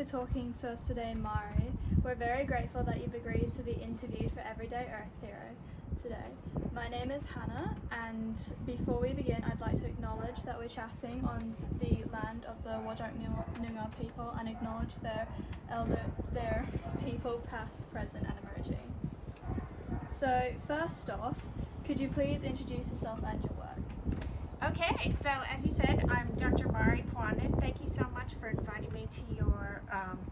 for talking to us today, Mari. We're very grateful that you've agreed to be interviewed for Everyday Earth Hero today. My name is Hannah, and before we begin, I'd like to acknowledge that we're chatting on the land of the Whadjuk Noongar people and acknowledge their people past, present and emerging. So first off, could you please introduce yourself and your work? Okay, so as you said, I'm Dr. Marji Puotinen. Thank you so much for inviting me to your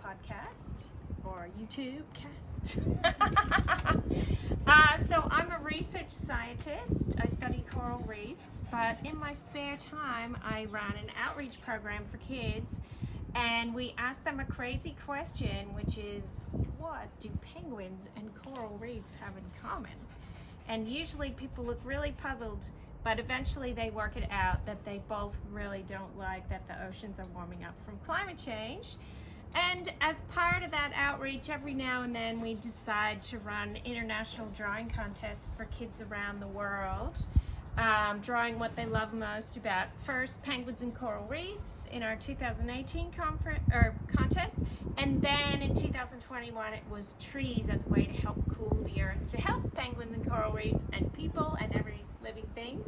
podcast or YouTube cast. So I'm a research scientist. I study coral reefs, but in my spare time, I run an outreach program for kids, and we ask them a crazy question, which is, what do penguins and coral reefs have in common? And usually people look really puzzled, but eventually they work it out that they both really don't like that the oceans are warming up from climate change. And as part of that outreach, every now and then we decide to run international drawing contests for kids around the world, drawing what they love most about first penguins and coral reefs in our 2018 contest, and then in 2021 it was trees as a way to help cool the earth, to help penguins and coral reefs and people and every living thing.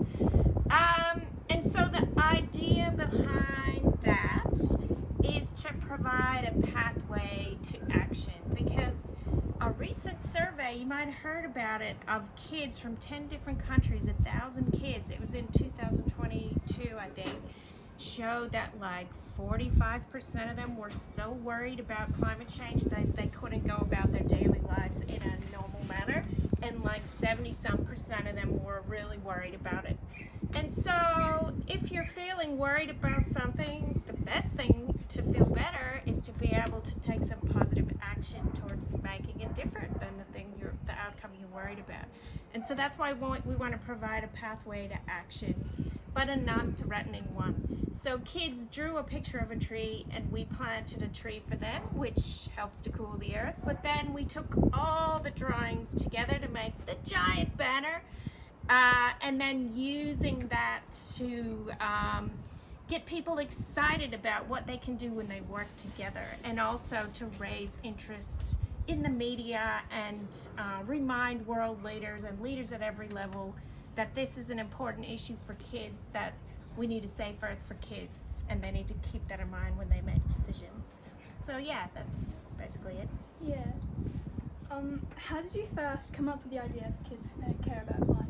And so the idea behind that is to provide a pathway to action, because a recent survey, you might have heard about it, of kids from 10 different countries, 1,000 kids, it was in 2022 I think, showed that like 45% of them were so worried about climate change that they couldn't go about their daily lives in a normal manner, and like 70-some% of them were really worried about it. And so if you're feeling worried about something, the best thing to feel better is to be able to take some positive action towards making it different than the outcome you're worried about. And so that's why we want to provide a pathway to action, but a non-threatening one. So kids drew a picture of a tree and we planted a tree for them, which helps to cool the earth. But then we took all the drawings together to make the giant banner, and then using that to get people excited about what they can do when they work together, and also to raise interest in the media and remind world leaders and leaders at every level that this is an important issue for kids, that we need a safe earth for kids, and they need to keep that in mind when they make decisions. So yeah, that's basically it. Yeah. How did you first come up with the idea for kids who care about climate?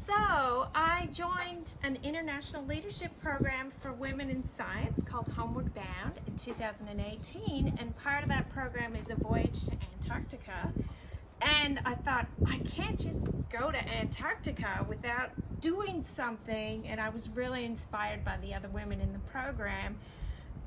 So I joined an international leadership program for women in science called Homeward Bound in 2018, and part of that program is a voyage to Antarctica. And I thought, I can't just go to Antarctica without doing something, and I was really inspired by the other women in the program.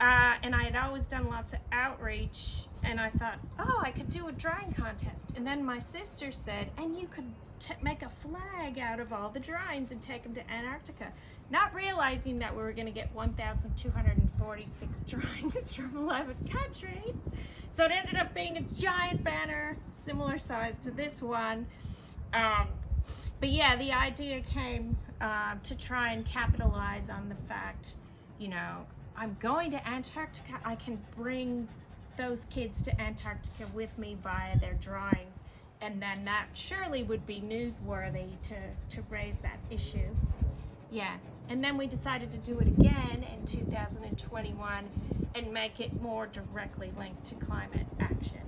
And I had always done lots of outreach, and I thought, oh, I could do a drawing contest. And then my sister said, and you could make a flag out of all the drawings and take them to Antarctica, not realizing that we were going to get 1,246 drawings from 11 countries. So it ended up being a giant banner, similar size to this one. But yeah, the idea came to try and capitalize on the fact, I'm going to Antarctica, I can bring those kids to Antarctica with me via their drawings, and then that surely would be newsworthy to raise that issue. Yeah, and then we decided to do it again in 2021 and make it more directly linked to climate action.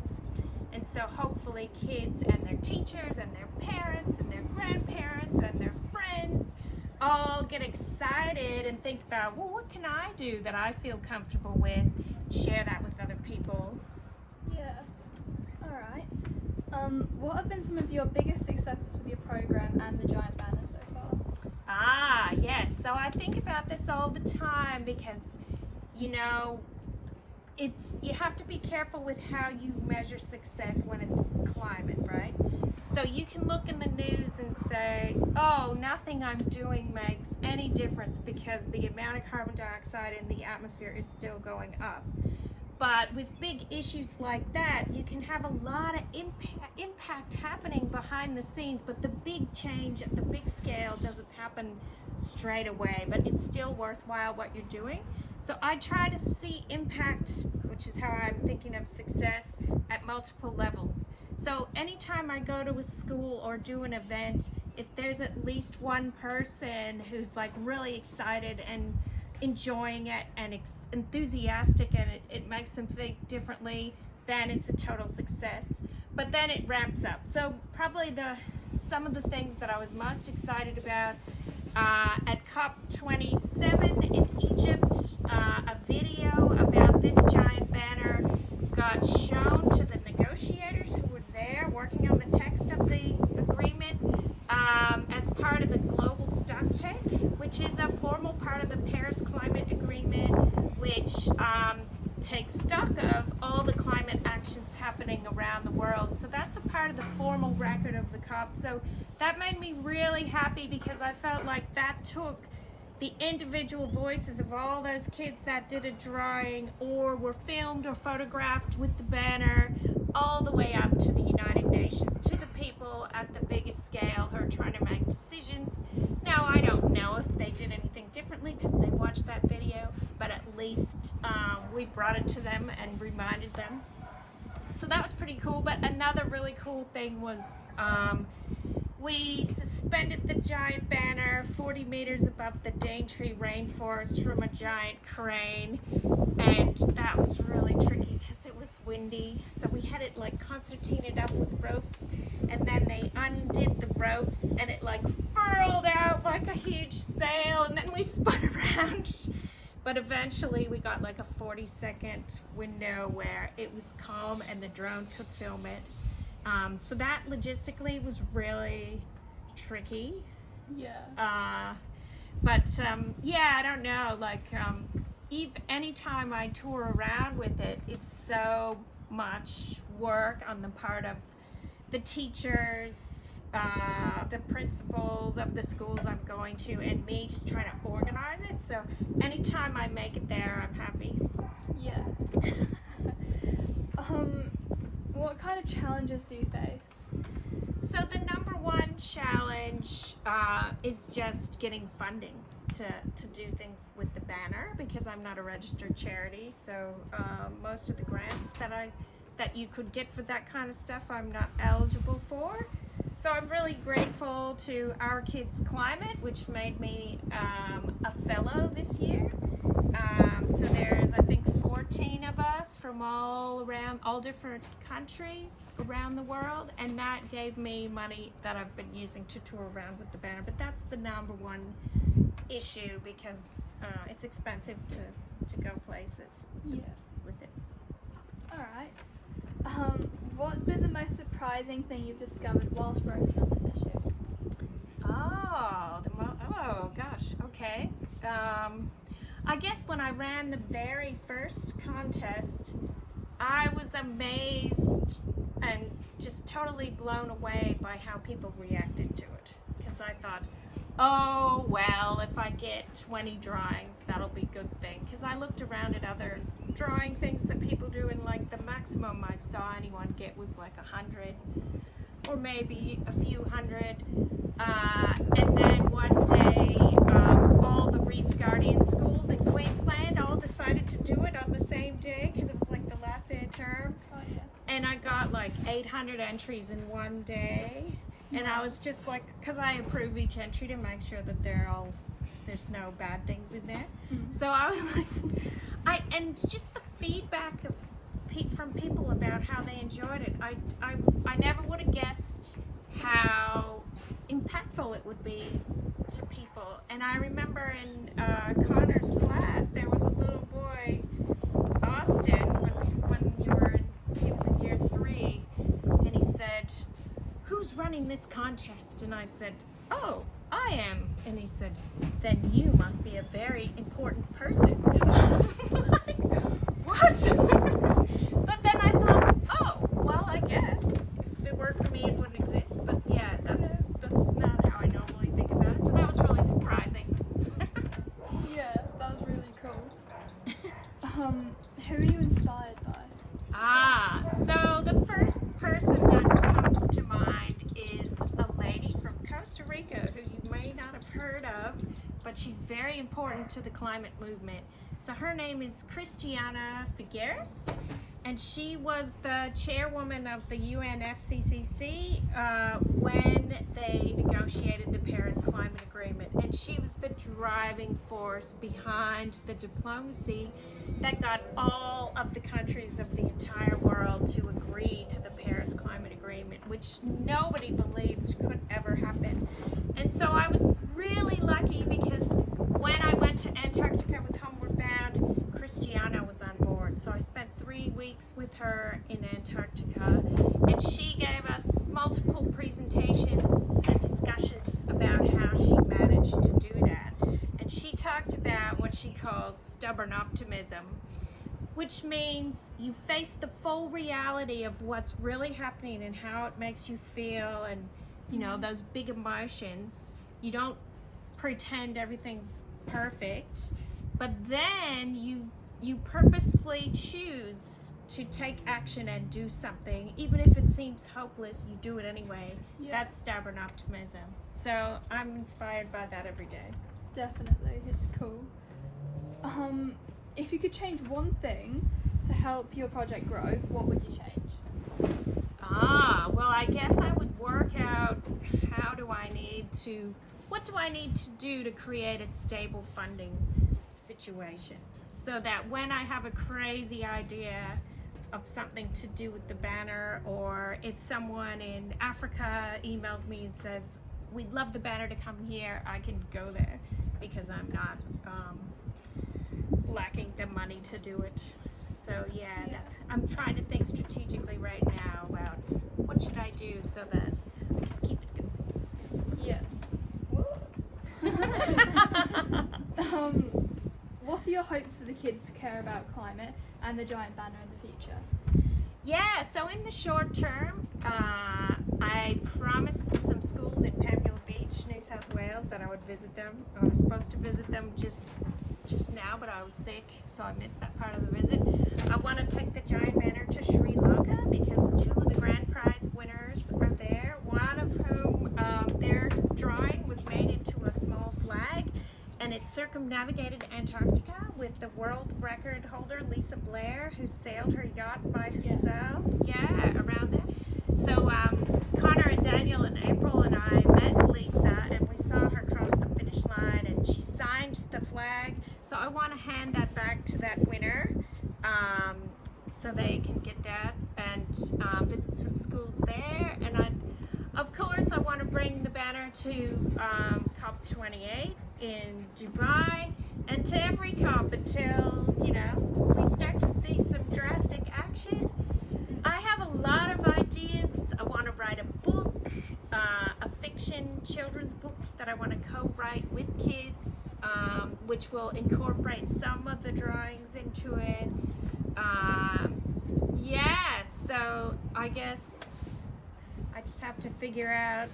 And so hopefully kids and their teachers and their parents and their grandparents and their friends all get excited and think about, well, what can I do that I feel comfortable with? Share that with other people. Yeah. All right. What have been some of your biggest successes with your program and the giant banner so far? Yes. So I think about this all the time because, you have to be careful with how you measure success when it's climate, right? So you can look in the news and say, oh, nothing I'm doing makes any difference because the amount of carbon dioxide in the atmosphere is still going up. But with big issues like that, you can have a lot of impact happening behind the scenes, but the big change at the big scale doesn't happen straight away, but it's still worthwhile what you're doing. So I try to see impact, which is how I'm thinking of success at multiple levels. So anytime I go to a school or do an event, if there's at least one person who's like really excited and enjoying it and enthusiastic, and it makes them think differently, then it's a total success. But then it ramps up. So probably some of the things that I was most excited about at COP27 in Egypt, a video about this giant banner got shown to the negotiators who were there working on the text of the agreement as part of the Global Stocktake, which is a formal part of the Paris Climate Agreement, which takes stock of all the climate actions happening around the world. So that's a part of the formal record of the COP. So that made me really happy because I felt like that took the individual voices of all those kids that did a drawing or were filmed or photographed with the banner all the way up to the United Nations, to the people at the biggest scale who are trying to make decisions. Now, I don't know if they did anything differently because they watched that video, but at least we brought it to them and reminded them. So that was pretty cool. But another really cool thing was we suspended the giant banner 40 meters above the Daintree rainforest from a giant crane, and that was really tricky because it was windy. So we had it like concertinaed up with ropes, and then they undid the ropes and it like furled out like a huge sail, and then we spun around. But eventually we got like a 40-second window where it was calm and the drone could film it. So that logistically was really tricky. Yeah. Yeah, I don't know. Like, anytime I tour around with it, it's so much work on the part of the teachers, the principals of the schools I'm going to, and me just trying to organize it. So anytime I make it there, I'm happy. Yeah. What kind of challenges do you face? So the number one challenge is just getting funding to do things with the banner, because I'm not a registered charity. So most of the grants that you could get for that kind of stuff, I'm not eligible for. So I'm really grateful to Our Kids Climate, which made me a fellow this year. So there's, I think, 14 of us from all different countries around the world, and that gave me money that I've been using to tour around with the banner. But that's the number one issue, because it's expensive to go places with it. All right. What's been the most surprising thing you've discovered whilst working on this issue? Oh gosh, okay. I guess when I ran the very first contest, I was amazed and just totally blown away by how people reacted to it. Because I thought, oh, well, if I get 20 drawings, that'll be a good thing. Because I looked around at other drawing things that people do, and like the maximum I saw anyone get was like 100 or maybe a few hundred. And then one day, all the Reef Guardian schools in Queensland all decided to do it on the same day because it was like the last day of term. Oh, yeah. And I got like 800 entries in one day. And I was just like, because I approve each entry to make sure that there's no bad things in there. Mm-hmm. So I was like, and just the feedback from people about how they enjoyed it. I never would have guessed how impactful it would be to people. And I remember in Connor's class, there was a little boy, Austin, when he was in year 3, and he said, "Who's running this contest?" And I said, "Oh, I am." And he said, "Then you must be a very important person." And I was like, what? But then I thought, oh, well, I guess if it weren't for me, it wouldn't exist. But yeah, that's not how I normally think about it. So that was really surprising. Yeah, that was really cool. Who are you inspired by? So the first person that comes to mind is a lady from Costa Rica who you may not have heard of, but she's very important to the climate movement. So her name is Christiana Figueres, and she was the chairwoman of the UNFCCC when they negotiated the Paris Climate Agreement, and she was the driving force behind the diplomacy that got all of the countries of the entire world to agree to the Paris Climate Agreement, which nobody believed could ever happen. And so I was really lucky because when I went to Antarctica with Homeward Bound, Christiana was on board. So I spent 3 weeks with her in Antarctica, and she gave us multiple presentations and discussions about how she managed to do that. And she talked about what she calls stubborn optimism, which means you face the full reality of what's really happening and how it makes you feel, and you know, those big emotions. You don't pretend everything's perfect, but then you purposefully choose to take action and do something. Even if it seems hopeless, you do it anyway. Yeah. That's stubborn optimism. So I'm inspired by that every day. Definitely, it's cool. If you could change one thing to help your project grow, what would you change? Well, I guess I would work out what do I need to do to create a stable funding situation, so that when I have a crazy idea of something to do with the banner, or if someone in Africa emails me and says, we'd love the banner to come here, I can go there because I'm not lacking the money to do it. So yeah. I'm trying to think strategically right now about what should I do so that I can keep it going. Yeah. What are your hopes for the kids to care about climate and the giant banner in the future? Yeah, so in the short term, I promised some schools in Pamela Beach, New South Wales, that I would visit them. I was supposed to visit them just now, but I was sick, so I missed that part of the visit. I want to take the giant banner to Sri Lanka because 2 of the grand prize winners are there, one of whom their drawing was made into a small flag, and it circumnavigated Antarctica with the world record holder Lisa Blair, who sailed her yacht by herself. Yeah, around there. So Connor and Daniel and April and I met Lisa, and we saw her cross the finish line, and she signed the flag. So I want to hand that back to that winner, so they can get that and visit some schools there. And of course I want to bring the banner to COP28 in Dubai, and to every COP until, you know, we start to see some drastic action. I have a lot of ideas. I want to write a book, a fiction children's book that I want to co-write with kids, which will incorporate some of the drawings into it. Yeah, so I guess I just have to figure out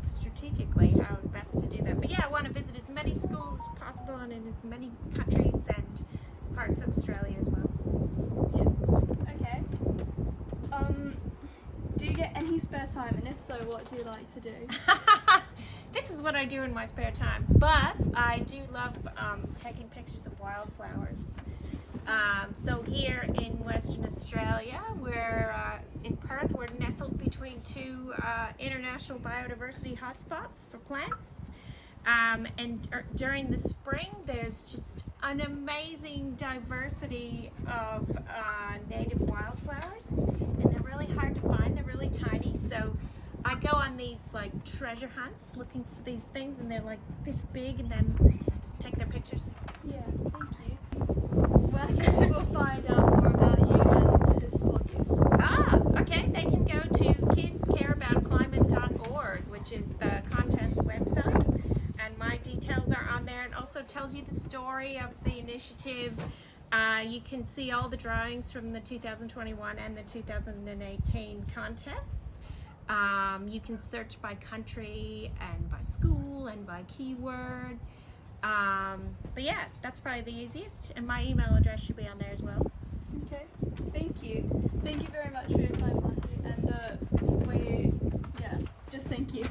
strategically how best to do that. But yeah, I want to visit as many schools as possible and in as many countries and parts of Australia as well. Yeah. Okay. Do you get any spare time, and if so, what do you like to do? This is what I do in my spare time, but I do love taking pictures of wildflowers. So here in Western Australia, we're in Perth, we're nestled between 2 international biodiversity hotspots for plants. And during the spring, there's just an amazing diversity of native wildflowers, and they're really hard to find. They're really tiny, so I go on these like treasure hunts looking for these things, and they're like this big, and then take their pictures. Yeah, thank you. Where can people find out more about you and to support you? Okay, they can go to kidscareaboutclimate.org, which is the contest website, and my details are on there. It also tells you the story of the initiative. You can see all the drawings from the 2021 and the 2018 contests. You can search by country and by school and by keyword. But yeah, that's probably the easiest, and my email address should be on there as well. Okay, thank you. Thank you very much for your time, Marji, and just thank you.